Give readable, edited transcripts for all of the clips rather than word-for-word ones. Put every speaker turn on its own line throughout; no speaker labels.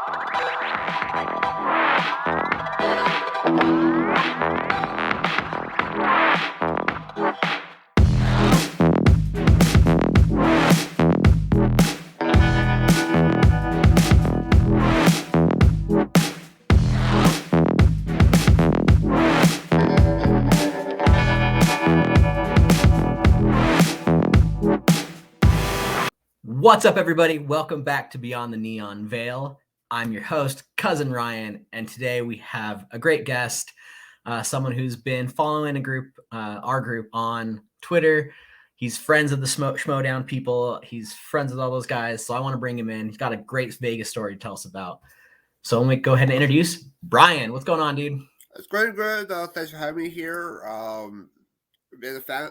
What's up, everybody? Welcome back to Beyond the Neon Veil. I'm your host, Cousin Ryan, and today we have a great guest, someone who's been following our group on Twitter. He's friends of the Schmodown people. He's friends with all those guys, so I want to bring him in. He's got a great Vegas story to tell us about. So let me go ahead and introduce Brian. What's going on, dude?
It's going good. Thanks for having me here. Been a fan,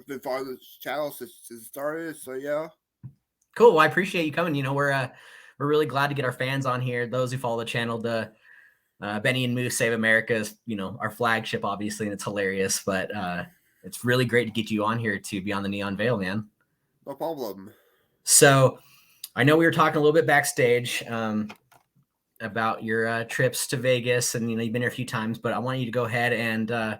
been following this channel since it started. So yeah.
Cool. Well, I appreciate you coming. You know, we're really glad to get our fans on here. Those who follow the channel, Benny and Moose Save America is, our flagship, obviously, and it's hilarious. But it's really great to get you on here to Beyond the Neon Veil, man.
No problem.
So I know we were talking a little bit backstage about your trips to Vegas, and you've been here a few times. But I want you to go ahead and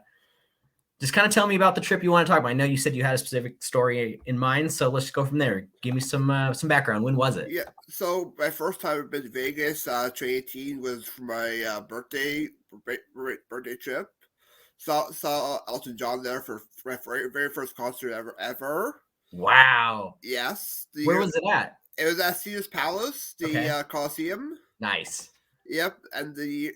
just kind of tell me about the trip you want to talk about. I know you said you had a specific story in mind, so let's just go from there. Give me some background. When was it?
Yeah, so my first time I've been to Vegas, 2018, was for my birthday trip. Saw Elton John there for my very first concert ever.
Wow.
Yes.
Where was it at?
It was at Caesar's Palace, the Coliseum.
Nice.
Yep, and the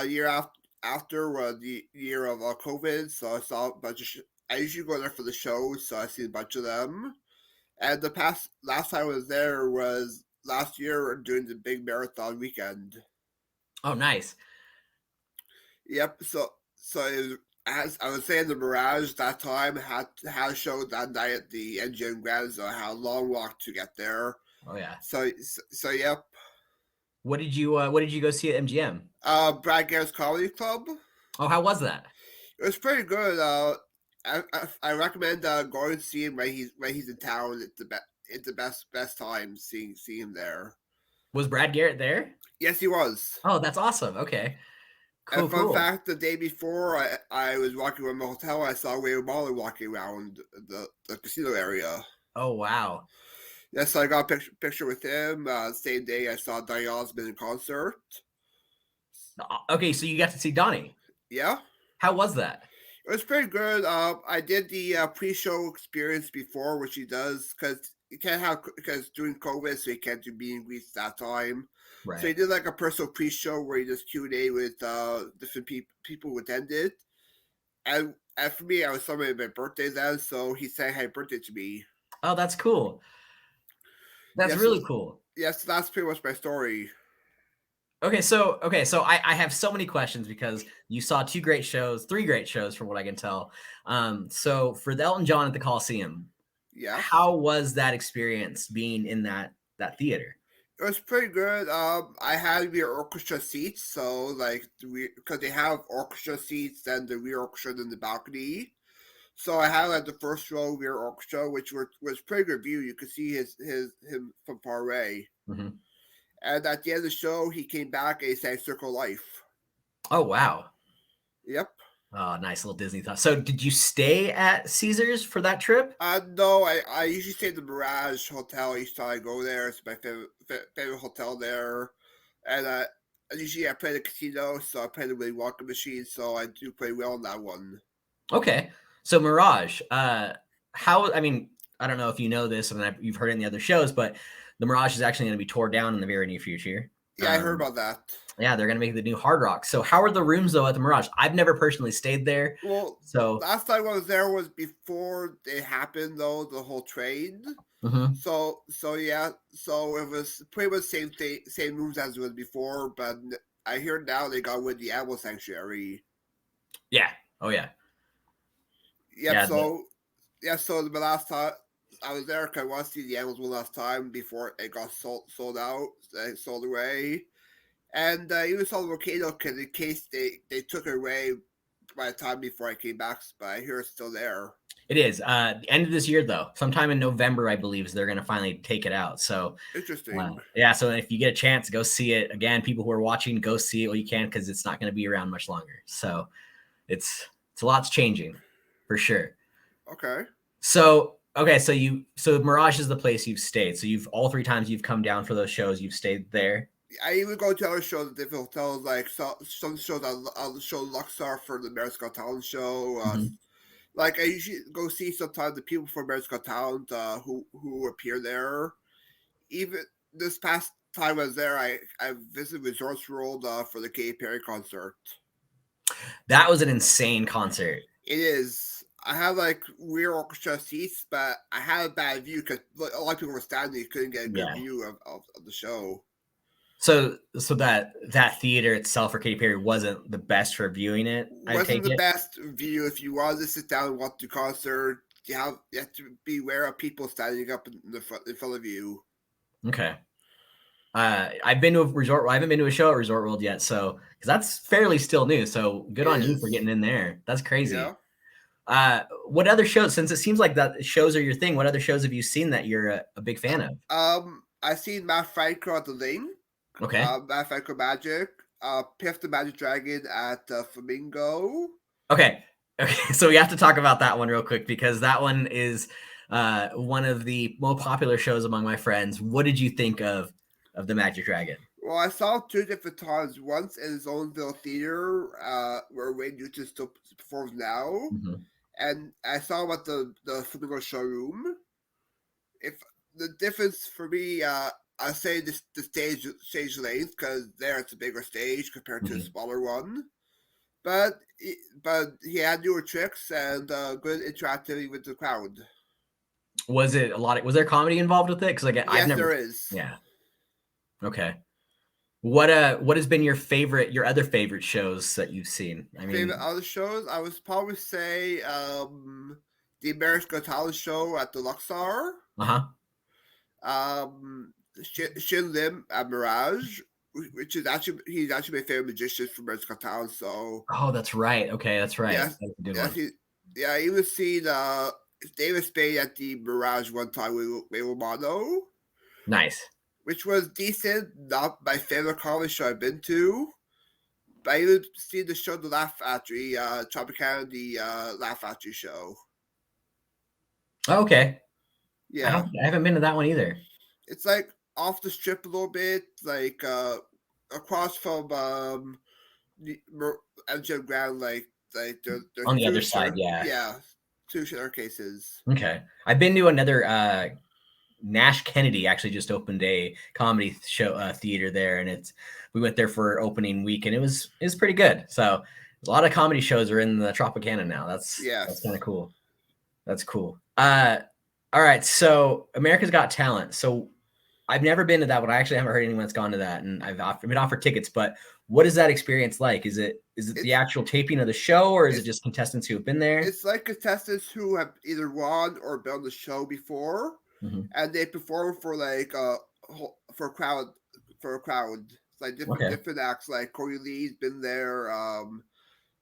year after was the year of COVID, so I saw a bunch of. I usually go there for the shows, so I see a bunch of them. And last time I was there was last year during the big marathon weekend.
Oh, nice.
Yep. So it was, as I was saying, the Mirage that time had a show that night at the MGM Grand, so I had a long walk to get there.
Oh yeah.
So yep.
What did you go see at MGM?
Brad Garrett's Comedy Club.
Oh, how was that?
It was pretty good. I recommend going to see him when he's in town. It's the best time seeing him there.
Was Brad Garrett there?
Yes, he was.
Oh, that's awesome. Okay.
Cool. And fun fact: the day before, I was walking around my hotel. I saw Ray Molly walking around the casino area.
Oh wow.
Yes, so I got a picture with him. Same day, I saw Donny Osmond in concert.
Okay, so you got to see Donny.
Yeah.
How was that?
It was pretty good. I did the pre-show experience before, which he does because during COVID, so he can't do meet and greets that time.
Right.
So he did like a personal pre-show where he just Q&A with different people who attended. And for me, I was celebrating my birthday then, so he sang happy birthday to me.
Oh, that's cool. That's really cool.
Yes, that's pretty much my story.
Okay, so I have so many questions because you saw three great shows from what I can tell. So for the Elton John at the Coliseum,
yeah,
how was that experience being in that theater?
It was pretty good. I had rear orchestra seats, so because they have orchestra seats and the rear orchestra in the balcony. So I had like the first row rear orchestra, which was pretty good view. You could see him from far away.
Mm-hmm.
And at the end of the show, he came back and he sang Circle Life.
Oh, wow.
Yep.
Oh, nice little Disney thought. So did you stay at Caesars for that trip?
No, I usually stay at the Mirage Hotel each time I go there. It's my favorite hotel there. And usually I play the casino, so I play the Willy Wonka machine, so I do play well in that one.
Okay. So Mirage, I don't know if you know this and you've heard it in the other shows, but the Mirage is actually going to be torn down in the very near future.
Yeah, I heard about that.
Yeah, they're going to make the new Hard Rock. So how are the rooms, though, at the Mirage? I've never personally stayed there.
Well, so last time I was there was before it happened, though, the whole trade.
Mm-hmm.
So yeah. So it was pretty much same rooms as it was before, but I hear now they got rid of the Animal Sanctuary.
Yeah. Oh, yeah.
Yep, yeah, so the last time I was there, because I wanted to see the animals one last time before it got sold out, sold away. And even saw the volcano because in case they took it away by the time before I came back, but I hear it's still there.
It is. The end of this year, though, sometime in November, I believe, is they're going to finally take it out. So,
Interesting.
yeah. So if you get a chance, go see it. Again, people who are watching, go see it while you can because it's not going to be around much longer. So it's a lot's changing for sure.
Okay.
So okay, so Mirage is the place you've stayed. So you've all 3 times you've come down for those shows, you've stayed there.
I even go to other shows at different hotels, like some shows I'll show Luxor for the America's Got Talent show.
Mhm.
Like I usually go see sometimes the people from America's Got Talent who appear there. Even this past time I was there, I visited Resorts World for the Katy Perry concert.
That was an insane concert.
It is. I had like rear orchestra seats, but I had a bad view because a lot of people were standing. You couldn't get a good
Yeah.
view of the show.
So that theater itself for Katy Perry wasn't the best for viewing it, I
Wasn't
take
the
it?
best view if you wanted to sit down and watch the concert. You have to be aware of people standing up in front of you.
Okay. I've been to a resort. I haven't been to a show at Resort World yet, so because that's fairly still new. So good
It
on you for
is.
getting in there. That's crazy.
Yeah.
What other shows? Since it seems like that shows are your thing, what other shows have you seen that you're a big fan of?
I seen Matt Franco at the Link.
Okay.
Matt Franco Magic. Piff the Magic Dragon at Flamingo.
Okay. Okay. So we have to talk about that one real quick because that one is one of the most popular shows among my friends. What did you think of the Magic Dragon?
Well, I saw him 2 different times. Once in his own little theater, where Wayne Newton still performs now,
Mm-hmm.
and I saw him at the Flamingo showroom. If the difference for me, I say the stage length because there it's a bigger stage compared to a
Mm-hmm.
smaller one. But but he had newer tricks and good interactivity with the crowd.
Was it a lot? Was there comedy involved with it? Because like I've
Yes,
never.
there is.
Yeah. Okay. What has been your other favorite shows that you've seen? I
Favorite
mean,
other shows, I would probably say the America's Got Talent show at the Luxor,
uh-huh.
Shin Lim at Mirage, which is actually he's actually my favorite magician from America's Got Talent. So
Oh, that's right. Okay, that's right.
yes,
That's a good
yes,
one.
yeah, I even seen David Spade at the Mirage one time with Romano,
Nice.
which was decent. Not my favorite comedy show I've been to. But I even seen the show The Laugh Factory, Tropicana, the Laugh Factory show.
Oh, okay.
Yeah.
I haven't been to that one either.
It's like off the strip a little bit, like across from MGM Grand, like there's
On the other
two
side,
share
yeah.
yeah, two staircases.
Okay. I've been to another Nash Kennedy actually just opened a comedy show theater there, and we went there for opening week, and it was pretty good. So a lot of comedy shows are in the Tropicana now. That's kind
Yes.
of cool. That's cool. All right. So America's Got Talent. So I've never been to that one. I actually haven't heard anyone that's gone to that, and I've been offered tickets. But what is that experience like? Is it the
It's
actual taping of the show, or is it
it's
just contestants who have been there?
it's like contestants who have either won or been on the show before,
Mm-hmm.
and they perform for like for a crowd for a crowd. It's like
Okay.
different acts. Like Corey Lee's been there.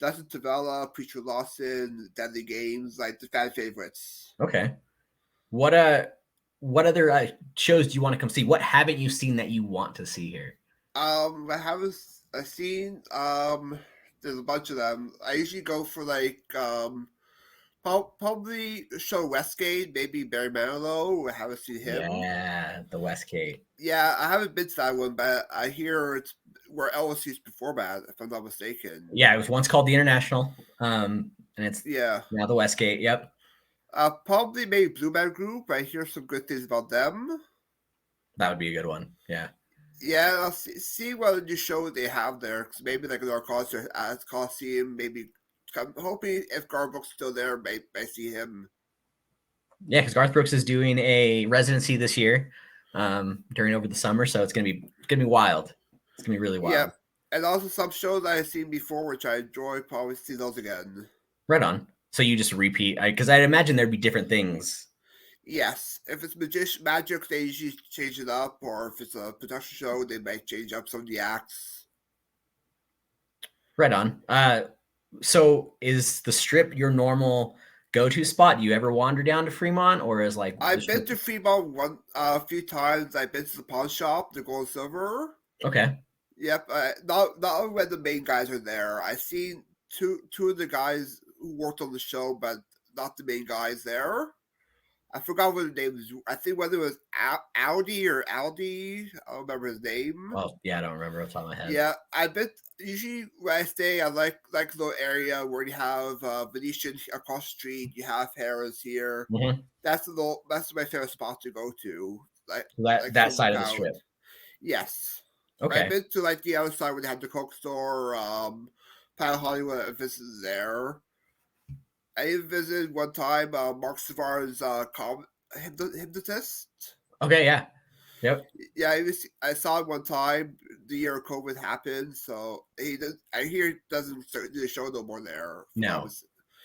Dustin Tavella, Preacher Lawson, Deadly Games, like the fan favorites.
Okay. What what other shows do you want to come see? What haven't you seen that you want to see here?
I haven't I seen there's a bunch of them. I usually go for like probably show Westgate, maybe Barry Manilow. I haven't seen him.
Yeah, the Westgate.
Yeah, I haven't been to that one, but I hear it's where LSU's perform at, if I'm not mistaken.
Yeah, it was once called the International, and it's
Yeah.
now the Westgate. Yep,
Probably maybe Blue Man Group. I hear some good things about them.
that would be a good one. Yeah.
Yeah, I'll see what new show they have there. Cause maybe like another concert at Coliseum. Maybe I'm hoping if Garbook's still there, may see him.
Yeah, because Garth Brooks is doing a residency this year during over the summer, so it's gonna be wild. It's gonna be really
Yeah,
wild.
and also some shows I've seen before, which I enjoy. Probably see those again.
Right on. So you just repeat, because I'd imagine there'd be different things.
Yes, if it's magic, they usually change it up, or if it's a production show, they might change up some of the acts.
Right on. So is the strip your normal go-to spot? Do you ever wander down to Fremont, or is like the
I've been
strip?
to Fremont a few times. I've been to the pawn shop, the Gold and Silver.
Okay.
Yep, not when the main guys are there. I've seen two of the guys who worked on the show, but not the main guys there. I forgot what his name was. I think whether it was Audi or Aldi. I don't remember his name.
Oh, yeah, I don't remember off the top of my head.
Yeah, I bet usually where I stay, I like the little area where you have Venetian across the street. You have Harris here.
Mhm.
That's my favorite spot to go to.
That
From
side of the
lookout.
strip.
Yes, but I've
Okay.
been to like the other side where they have the Coke store. Planet Hollywood. I visited there. I even visited one time Mark Savar's hypnotist.
Okay. Yeah. Yep.
Yeah, I saw it one time the year COVID happened, so I hear he doesn't do the show no more there.
No.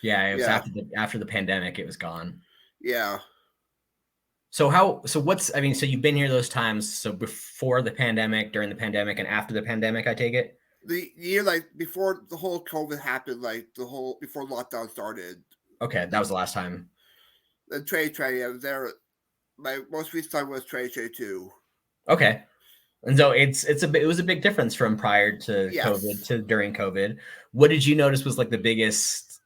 Yeah, it was
Yeah,
after the pandemic. It was gone.
yeah.
So what's I mean, so you've been here those times. So before the pandemic, during the pandemic, and after the pandemic, I take it.
The year like before the whole COVID happened, like the whole before lockdown started,
Okay, that was the last time.
then 2020, I was there. My most recent time was 2022.
Okay. And so it was a big difference from prior to COVID
Yes,
to during COVID. What did you notice was like the biggest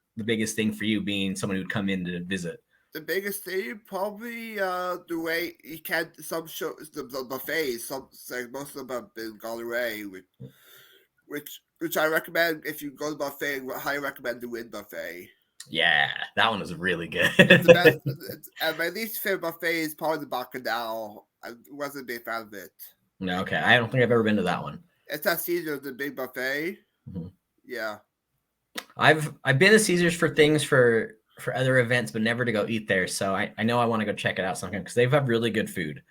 thing for you being someone who'd come in to visit?
the biggest thing probably the way you can't some shows the buffets. Some like most of them have been gone away, which I recommend if you go to buffet. I highly recommend the Win buffet.
Yeah, that one was really good.
It's the best. And my least favorite buffet is probably the Bacalhau. I wasn't a big fan of it.
No, okay. I don't think I've ever been to that one.
It's at Caesar, the big buffet.
Mhm.
Yeah.
I've been to Caesars for things for other events, but never to go eat there. So I know I want to go check it out sometime because they've have really good food.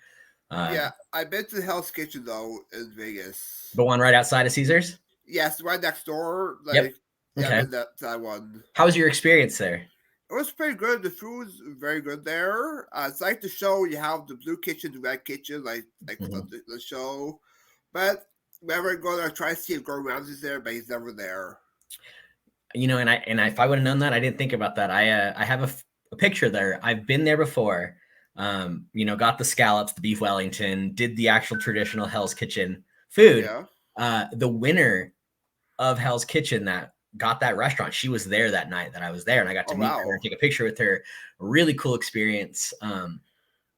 Yeah. I've been to Hell's Kitchen, though, in Vegas.
The one right outside of Caesars.
Yes, right next door.
Yep.
Like, yeah, I've
Okay.
been to that one.
How was your experience there?
It was pretty good. The food's very good there. It's like the show. You have the blue kitchen, the red kitchen, like
Mhm.
the show. But whenever I go there, I try to see if Gordon Ramsay's there, but he's never there.
If I would have known that, I didn't think about that. I have a picture there. I've been there before. Got the scallops, the beef Wellington, did the actual traditional Hell's Kitchen food.
Yeah.
The winner of Hell's Kitchen that got that restaurant, she was there that night that I was there, and I got
Oh,
to meet her
wow.
and take a picture with her. Really cool experience.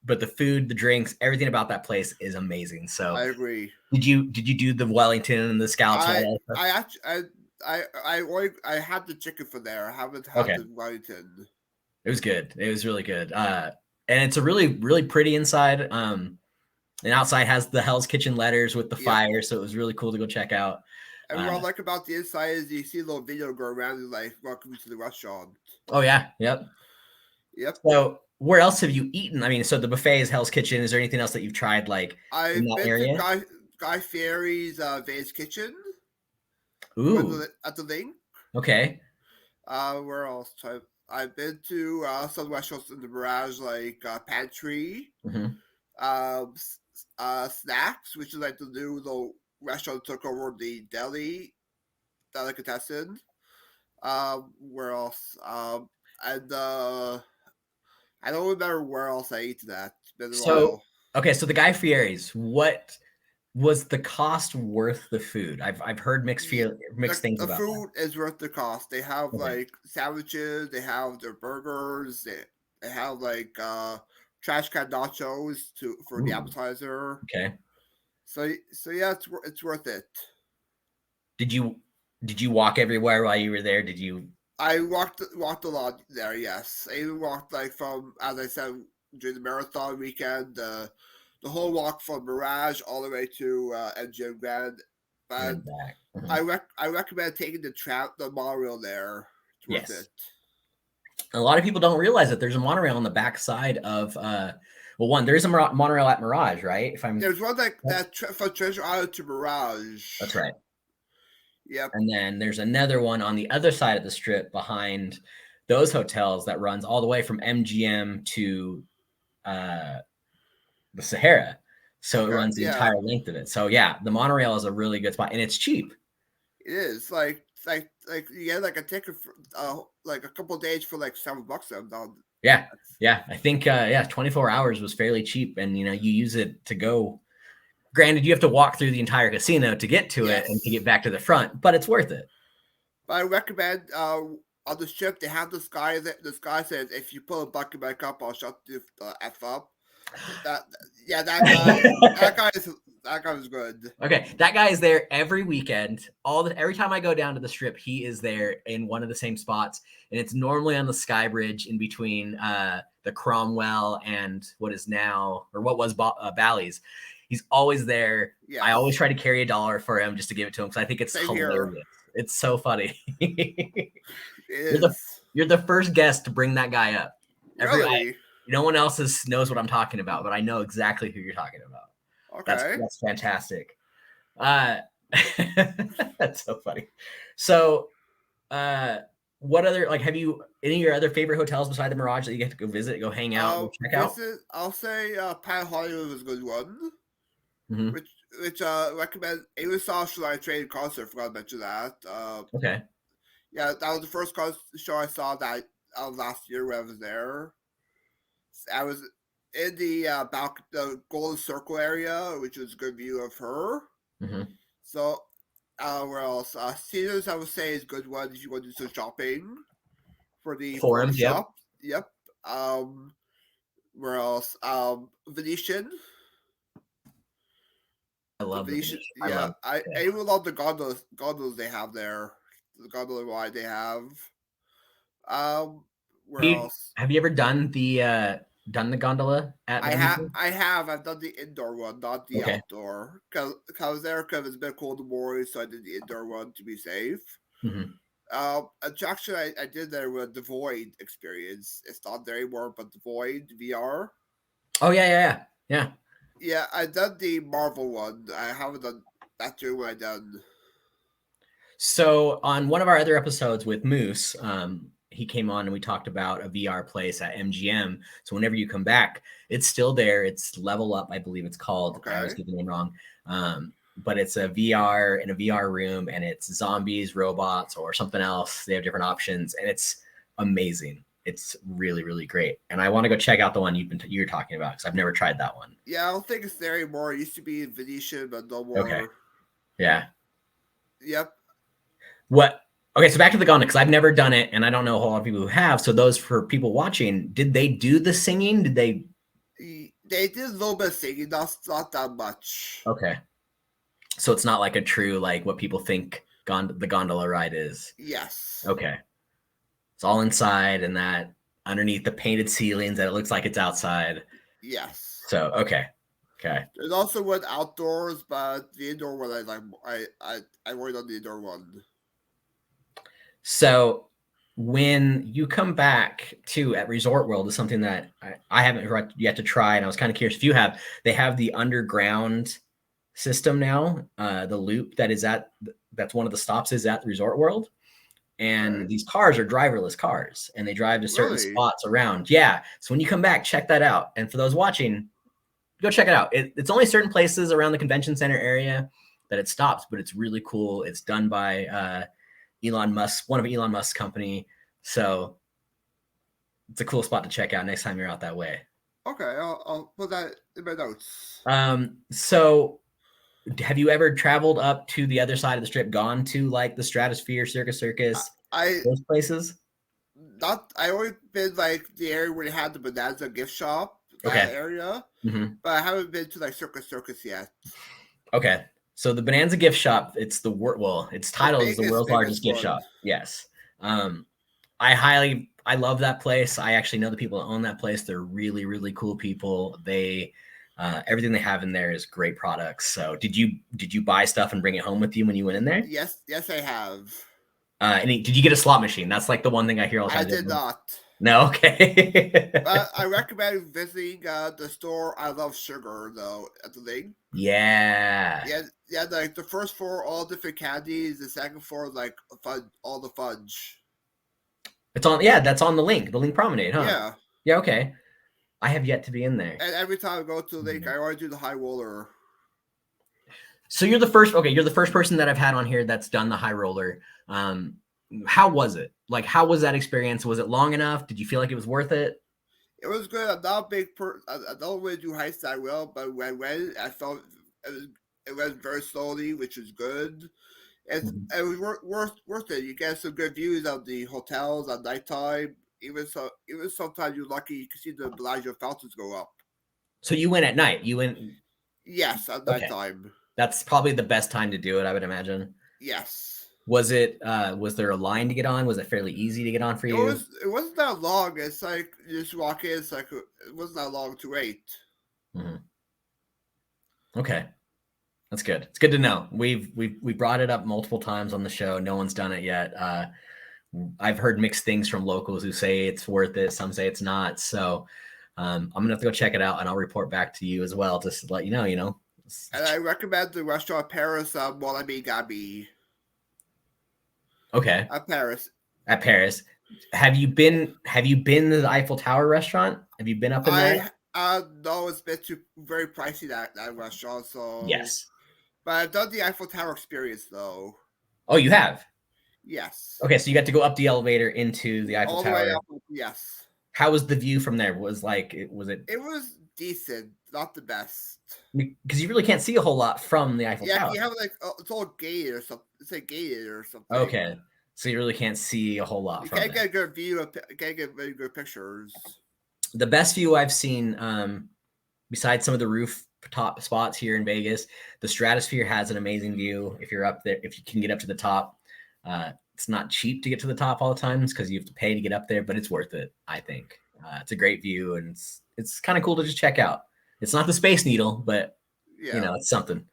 But the food, the drinks, everything about that place is amazing. So
I agree.
did you do the Wellington and the scallops and
I
all that stuff?
I actually I had the chicken for there. I haven't had
Okay.
the Wellington.
It was good. It was really good. And it's a really, really pretty inside. And outside has the Hell's Kitchen letters with the
Yep.
fire. So it was really cool to go check out.
And what I
Uh,
like about the inside is you see a little video go around and like welcome to the restaurant.
oh yeah. Yep.
Yep.
So where else have you eaten? I mean, so the buffet is Hell's Kitchen. Is there anything else that you've tried like in
I've
that
been to
area?
Guy Fieri's Vay's Kitchen
Ooh.
at the link.
Okay.
Where else? I've been to some restaurants in the Mirage like Pantry,
Hmm.
Snacks, which is like the new little restaurant that took over the delicatessen. Where else? And I don't remember where else I ate that. It's been a
So
while.
okay, so the Guy Fieri's, what was the cost worth the food? I've heard
Yeah,
mixed things
the
about that.
food is worth the cost. They have
Okay.
like sandwiches, they have their burgers, they have like trash can nachos for the
Ooh.
appetizer.
Okay.
So yeah, it's worth it.
Did you walk everywhere while you were there? Did you?
I walked a lot there. Yes, I even walked like from, as I said, during the marathon weekend, the whole walk from Mirage all the way to MGM Grand.
And then
But
back. Mhm.
I recommend taking the monorail there. It's worth
Yes.
it.
A lot of people don't realize that there's a monorail on the backside of well, one, there is a monorail at Mirage, right? If I'm
There's one like that from Treasure Island to Mirage.
That's right.
Yep.
And then there's another one on the other side of the strip behind those hotels that runs all the way from MGM to uh the Sahara. So it
Okay.
runs the
Yeah,
entire length of it. So yeah, the monorail is a really good spot and it's cheap.
it is like Like you get like a ticket for like a couple of days for like $7.
Yeah. I think 24 hours was fairly cheap, and you use it to go. Granted, you have to walk through the entire casino to get to it and to get back to the front, but it's worth it.
But I recommend on the ship they have this guy. This guy says, "If you pull a bucket back up, I'll shut the f up." That that guy is good.
Okay, that guy is there every weekend. Every time I go down to the strip, he is there in one of the same spots, and it's normally on the Sky Bridge in between the Cromwell and what was Bally's. He's always there. Yes. I always try to carry $1 for him just to give it to him because I think it's hilarious. Here. It's so funny. You're the first guest to bring that guy up.
Really?
No one else knows what I'm talking about, but I know exactly who you're talking about.
Okay.
That's fantastic. That's so funny. So, what other, like, have you any of your other favorite hotels beside the Mirage that you get to go visit, go hang out, go check out?
I'll say Pat Hollywood was a good one.
Mm-hmm.
Which recommend. It was Social I Train concert. Forgot to mention that.
Okay.
Yeah, that was the first show I saw that last year when I was there. I was in the Golden Circle area, which was a good view of her.
Mm-hmm.
So, where else? Caesars, I would say, is a good one if you want to do some shopping for the
Forum
shop. Yep. Where else? Venetian.
I love the Venetian.
Yeah, I even love the gondolas they have there. The gondola ride they have. Where else?
Have you ever done the gondola at Venetian?
I have. I've done the indoor one, not the outdoor. Because I was there because it's been cold in the morning, so I did the indoor one to be safe.
Mm-hmm.
Attraction I did there with the Void experience. It's not there anymore, but the Void VR.
Oh yeah.
Yeah, I done the Marvel one. I haven't done that too when I done.
So on one of our other episodes with Moose, he came on and we talked about a VR place at MGM. So whenever you come back, it's still there. It's Level Up, I believe it's called.
Okay.
I was getting the name wrong. But it's a VR in a VR room, and it's zombies, robots, or something else. They have different options, and it's amazing. It's really, really great. And I want to go check out the one you're talking about because I've never tried that one.
Yeah, I don't think it's there anymore. It used to be in Venetian, but no more.
Okay. Yeah.
Yep.
Okay, so back to the gondola, because I've never done it, and I don't know a whole lot of people who have. So those for people watching, did they do the singing? Did they?
They did a little bit of singing, not that much.
Okay. So it's not like a true, like what people think the gondola ride is.
Yes.
Okay. It's all inside and that underneath the painted ceilings that it looks like it's outside.
Yes.
So, okay.
There's also one outdoors, but the indoor one I worked on the indoor one.
So when you come back at Resort World is something that I haven't yet to try, and I was kind of curious if you have. They have the underground system now, the loop that's one of the stops is at Resort World. And these cars are driverless cars, and they drive to certain spots around. Yeah. So when you come back, check that out. And for those watching, go check it out. It's only certain places around the convention center area that it stops, but it's really cool. It's done by Elon Musk, one of Elon Musk's company. So it's a cool spot to check out next time you're out that way.
Okay, I'll put that in my notes.
So have you ever traveled up to the other side of the strip, gone to like the Stratosphere, Circus, those places?
I always been like the area where they had the Bonanza gift shop, that area.
Mm-hmm.
But I haven't been to like Circus yet.
Okay. So the Bonanza gift shop, it's titled as the world's largest gift shop. Yes. I love that place. I actually know the people that own that place. They're really, really cool people. They everything they have in there is great products. So did you buy stuff and bring it home with you when you went in there?
Yes, I have.
And did you get a slot machine? That's like the one thing I hear all the time.
I did not.
No, okay.
I recommend visiting the store I Love Sugar though at the link.
Yeah.
Yeah. Like the first floor, all different candies. The second floor, like all the fudge.
It's on. Yeah, that's on the link promenade, huh?
Yeah.
Yeah. Okay. I have yet to be in there.
And every time I go to the link, I always do the high roller.
So you're the first. Okay, you're the first person that I've had on here that's done the high roller. How was it? Like, how was that experience? Was it long enough? Did you feel like it was worth it?
It was good. I'm not a big I don't really do heights that well, but when I went, I felt it went very slowly, which was good.
Mhm.
It was worth it. You get some good views of the hotels at nighttime. Even sometimes you're lucky you can see the Bellagio fountains go up.
So you went at night. You went.
Yes, at
Okay,
nighttime.
that's probably the best time to do it, I would imagine.
Yes.
Was it? Was there a line to get on? Was it fairly easy to get on for you?
It wasn't that long. It's like you just walk in. It's like it wasn't that long to wait.
Mhm. Okay, that's good. It's good to know. We brought it up multiple times on the show. No one's done it yet. I've heard mixed things from locals who say it's worth it. Some say it's not. So I'm gonna have to go check it out, and I'll report back to you as well, just to let you know.
And I recommend the restaurant Paris, Mon Ami Gabi
Okay,
at Paris.
at Paris. Have you been to the Eiffel Tower restaurant? Have you been up in that?
I know it's a bit too very pricey that restaurant. So,
Yes.
but I've done the Eiffel Tower experience though.
Oh, you have.
Yes,
Okay, so you got to go up the elevator into the Eiffel
all the way
Tower.
up. Yes,
How was the view from there? Was it
it was decent, not the best.
because you really can't see a whole lot from the Eiffel
Yeah,
Tower?
you have like it's all gated or something. It's like gated or something.
Okay, so you really can't see a whole lot
You
from
can't
there.
get a good view of. Can't get very good pictures.
The best view I've seen, besides some of the rooftop spots here in Vegas, the Stratosphere has an amazing view. If you're up there, if you can get up to the top, it's not cheap to get to the top all the times because you have to pay to get up there, but it's worth it. I think it's a great view, and it's kind of cool to just check out. It's not the Space Needle, but
Yeah.
it's something.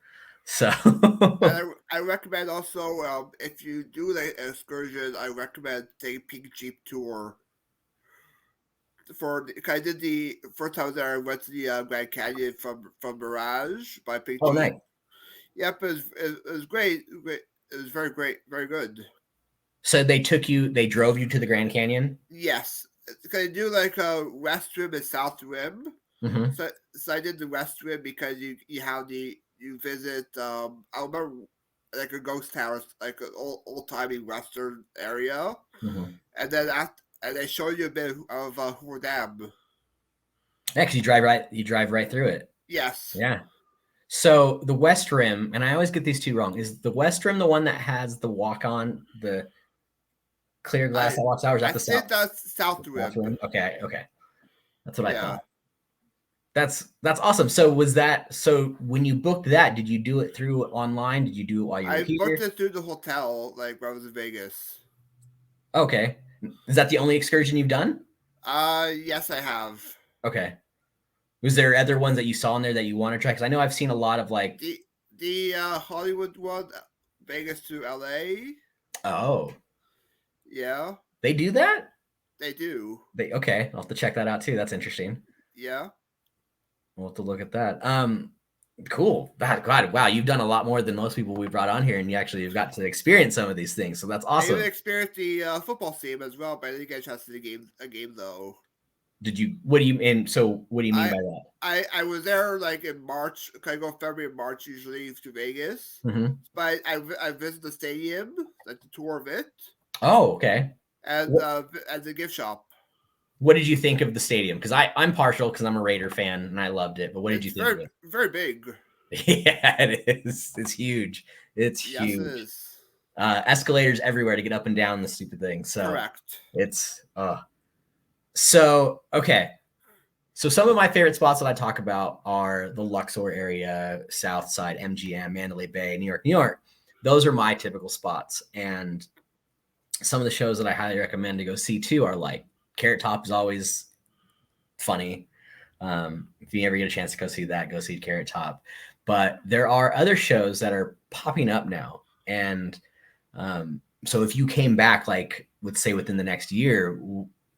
So
And I recommend also if you do the excursion, I recommend taking Pink Jeep tour. I did the first time there. I went to the Grand Canyon from Mirage by Pink
oh, nice.
Jeep. Yep, it was great. Great. It was very great, very good.
So they drove you to the Grand Canyon.
Yes, I do like West Rim and South Rim.
Hmm.
So I did the West Rim because you have you visit I remember like a ghost town, like an old timey western area,
Hmm.
and then after, and they show you a bit of Hoover Dam.
Yeah, because you drive right through it.
Yes,
Yeah. So the West Rim, and I always get these two wrong. Is the West Rim the one that has the walk on, the clear glass
I
that walks out, or is that
I
the
think that's South
South
Rim.
Rim? Okay, okay. That's what I
Yeah,
thought. That's awesome. So when you booked that, did you do it through online? Did you do it while you were
I booked
here?
it through the hotel like when I was in Vegas.
Okay. Is that the only excursion you've done?
Yes, I have.
Okay. Was there other ones that you saw in there that you want to try? Because I know I've seen a lot of like,
The Hollywood one, Vegas to LA.
oh,
Yeah,
they do that?
they do.
Okay, I'll have to check that out too. That's interesting.
Yeah.
We'll have to look at that. Cool. God, wow, you've done a lot more than most people we brought on here, and you actually have got to experience some of these things. So that's
I even
awesome.
experienced the football team as well, but I didn't get a chance to see a game though.
Did you? What do you? And so, what do you mean
I
by that?
I was there like in March. I go February and March usually to Vegas,
Hmm.
but I visit the stadium, like the tour of it,
Oh, okay.
and
What,
at the gift shop.
what did you think of the stadium? Because I'm partial because I'm a Raider fan and I loved it. But what did you
It's
think of it?
very big.
Yeah, it is. It's huge. It's
Yes, it
huge.
is.
Escalators everywhere to get up and down the stupid thing. So
Correct.
it's so okay. So some of my favorite spots that I talk about are the Luxor area, South Side, MGM, Mandalay Bay, New York, New York. Those are my typical spots. And some of the shows that I highly recommend to go see too are like Carrot Top is always funny. If you ever get a chance to go see that, go see Carrot Top. But there are other shows that are popping up now. And so if you came back, like, let's say within the next year,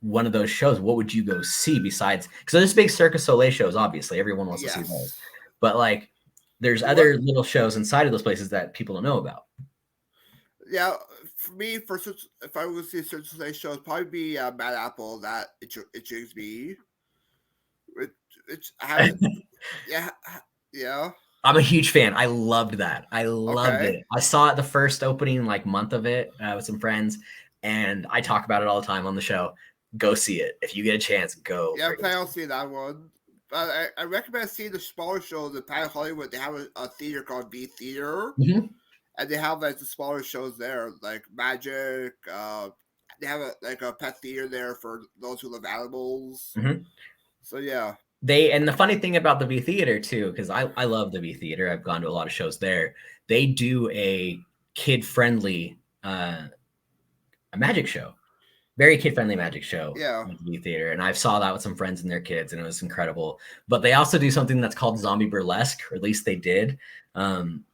one of those shows, what would you go see besides? Because there's big Circus Soleil shows, obviously, everyone wants to see those.
Yes.
But like, there's
What?
other little shows inside of those places that people don't know about.
Yeah. For me, if I was to see a certain show, it'd probably be Mad Apple. That intrigues me. It, it's I haven't. Yeah. Yeah.
I'm a huge fan. I loved that. I loved
Okay.
it. I saw it the first opening like month of it with some friends, and I talk about it all the time on the show. Go see it if you get a chance. Go
Yeah, I'm
friggin'
planning
see
on seeing that one. But I recommend seeing the smaller shows in Planet Hollywood. They have a theater called B Theater,
it. Mm-hmm.
and they have like the smaller shows there, like Magic. They have like a pet theater there for those who love animals.
Mm-hmm.
So yeah,
And the funny thing about the V Theater too, because I love the V Theater. I've gone to a lot of shows there. They do a kid friendly a magic show, very kid friendly magic show
yeah.
at the V Theater, and I saw that with some friends and their kids, and it was incredible. But they also do something that's called zombie burlesque, or at least they did. Um,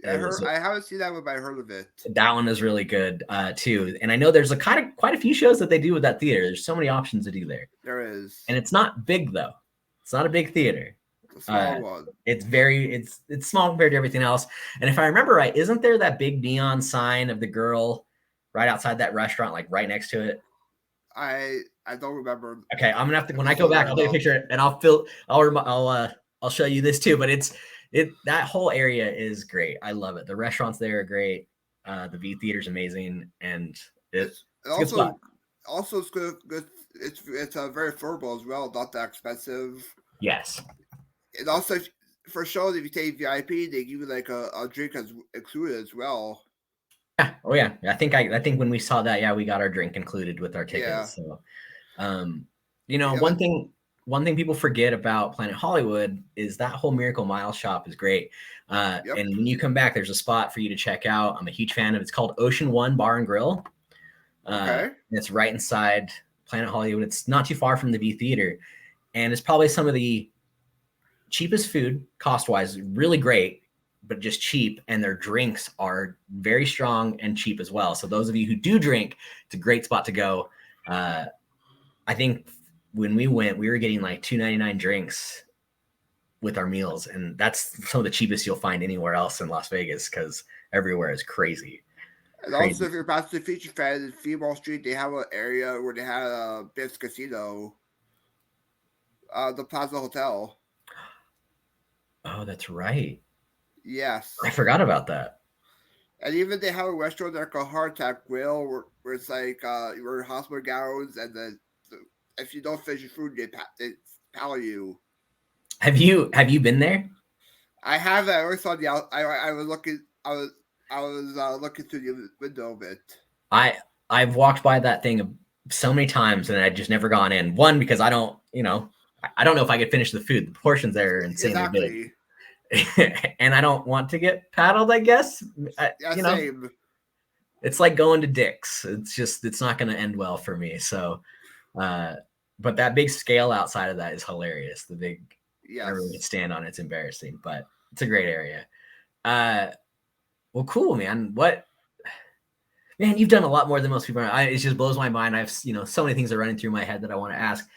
I
it
heard.
was
I haven't seen that one, but I heard of it.
that one is really good too. And I know there's a quite a few shows that they do with that theater. There's so many options to do there,
There is
and it's not big though. It's not a big theater.
a small
Uh,
one.
it's small compared to everything else. And if I remember right, isn't there that big neon sign of the girl right outside that restaurant, like right next to it?
I don't remember.
Okay, I'm gonna have to
If
when I
it's
go
still
back,
there
I'll take a
though.
picture and I'll show you this too. But that whole area is great. I love it. The restaurants there are great. The V Theater's amazing, and
It's
it's a good spot.
also it's good. Good. It's very affordable as well. Not that expensive.
Yes.
And also for shows, if you take VIP, they give you like a drink as included as well.
Yeah. Oh yeah. I think when we saw that, yeah, we got our drink included with our
Yeah.
tickets. So, um,
Yeah.
one thing people forget about Planet Hollywood is that whole Miracle Mile shop is great.
Yep.
And when you come back, there's a spot for you to check out. I'm a huge fan of. It's called Ocean One Bar and Grill.
Okay.
It's right inside Planet Hollywood. It's not too far from the V Theater, and it's probably some of the cheapest food cost wise. Really great, but just cheap. And their drinks are very strong and cheap as well. So those of you who do drink, it's a great spot to go. I think when we went, we were getting like $2.99 drinks with our meals, and that's some of the cheapest you'll find anywhere else in Las Vegas because everywhere is crazy.
And also,
Crazy.
if you're past the feature fan in Female Street, they have an area where they had a Biff's Casino, the Plaza Hotel.
Oh, that's right. I
Yes.
forgot about that.
And even they have a restaurant there called Heart Attack Grill, where it's like you're in hospital gowns, and then if you don't finish your food, they pal you.
Have you been there?
I have. I always thought I was looking. I was looking through the window of it.
I've walked by that thing so many times and I just never gone in. One because I don't, I don't know if I could finish the food. The portions there are insanely big.
Exactly.
And I don't want to get paddled, I guess.
Yeah, same.
It's like going to Dick's. It's not going to end well for me. So, but that big scale outside of that is hilarious. The big, everyone can
Yes.
stand on it's embarrassing, but it's a great area. Well, cool, man. Man, you've done a lot more than most people. It just blows my mind. I've, so many things are running through my head that I want to ask.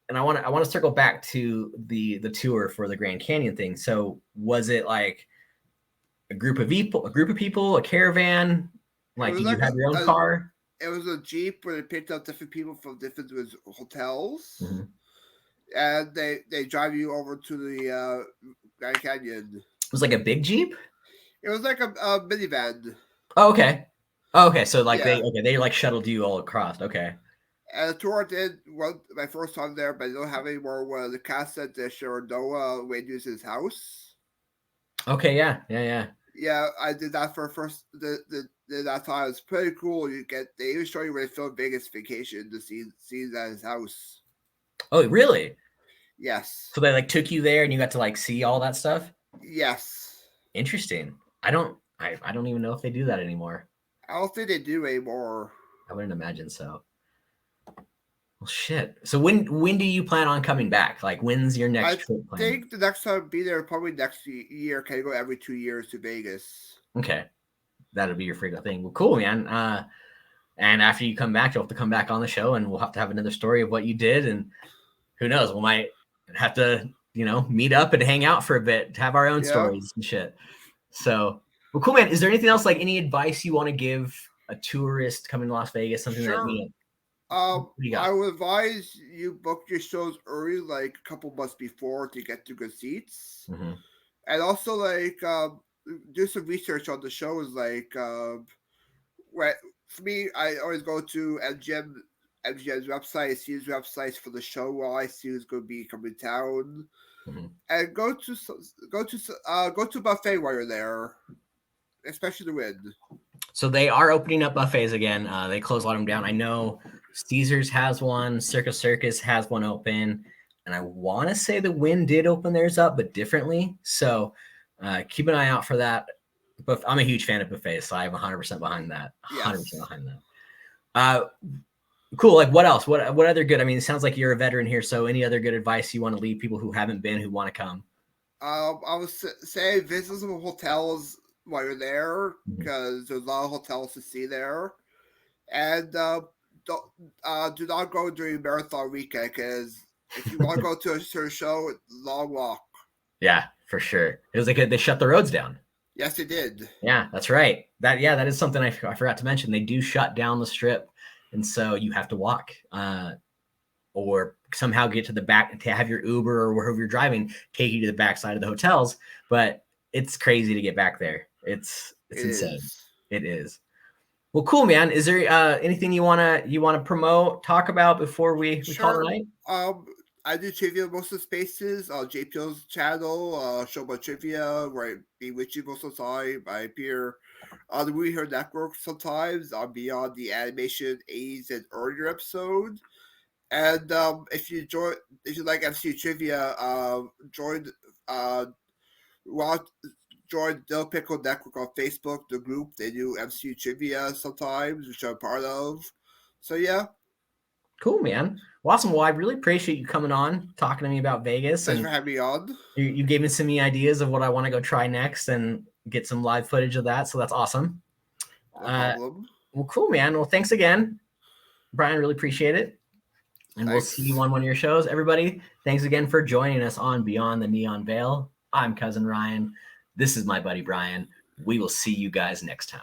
And I want to circle back to the tour for the Grand Canyon thing. So was it like a group of people, a caravan?
It
Like,
was
did you
like
have your own car?
it was a jeep where they picked up different people from different hotels,
Mm-hmm.
and they drive you over to the Grand Canyon.
It was like a big Jeep?
It was like a minivan.
Oh, okay. Oh, okay. So like
Yeah.
they like shuttled you all across. Okay.
And the tour I did was my first time there, but I don't have any more. Where the cast said that Shenandoah Wade his house.
Okay. Yeah. Yeah. Yeah.
Yeah, I did that for first. That time it's pretty cool. They even show you where they filmed Vegas Vacation to see at his house.
Oh, really?
Yes.
So they like took you there and you got to like see all that stuff?
Yes.
Interesting. I don't even know if they do that anymore.
I don't think they do anymore.
I wouldn't imagine so. Well, shit. So when do you plan on coming back? Like, when's your next trip
I
plan?
think the next time I'll be there probably next year. Can I go every 2 years to Vegas?
Okay, that'll be your freaking thing. Well, cool, man. And after you come back, you'll have to come back on the show, and we'll have to have another story of what you did. And who knows, we might have to, meet up and hang out for a bit, to have our own stories and shit. So, well, cool, man. Is there anything else, like any advice you want to give a tourist coming to Las Vegas? Something
Sure.
that What do you got?
I would advise you book your shows early, like a couple months before, to get to good seats,
Mm-hmm.
and also like do some research on the shows. Like, for me, I always go to MGM's website, see his websites for the show while I see who's going to be coming to town,
Mm-hmm.
and go to a buffet while you're there, especially the win.
So they are opening up buffets again. They closed a lot of them down. I know Caesars has one, Circus has one open, and I want to say the Wynn did open theirs up, but differently. So keep an eye out for that. But I'm a huge fan of buffets, so I'm 100% behind that. 100%
Yes.
behind that. Cool. Like what else? What other good? I mean, it sounds like you're a veteran here. So any other good advice you want to leave people who haven't been, who want to come?
I would say visit some hotels while you're there
Mhm.
because there's a lot of hotels to see there, and don't, do not go during marathon weekend because if you want to go to a certain show, long walk.
Yeah, for sure. It was like they shut the roads down.
Yes, it did.
Yeah, that's right. That is something I forgot to mention. They do shut down the strip, and so you have to walk or somehow get to the back to have your Uber or wherever you're driving take you to the back side of the hotels. But it's crazy to get back there. It's
It
insane.
is.
It is. Well, cool, man. Is there anything you wanna promote, talk about before we call it a
Sure.
night?
I do trivia most of the spaces on JPL's channel, Show About Trivia, where I be with you most of the time. I appear on the We Heard Network sometimes. I'll be on the animation A's and earlier episode. And if you like MCU trivia, uh, watch, join Dill Pickle Network on Facebook, the group. They do MCU trivia sometimes, which I'm part of. So yeah,
Cool, man. Well, awesome. Well, I really appreciate you coming on, talking to me about Vegas,
thanks for
and
having me on.
you gave me some ideas of what I want to go try next and get some live footage of that. So that's awesome.
No
Uh,
problem.
well, cool, man. Well, thanks again, Brian. Really appreciate it. And we'll see you
Thanks.
on one of your shows. Everybody, thanks again for joining us on Beyond the Neon Veil. I'm Cousin Ryan. This is my buddy Brian. We will see you guys next time.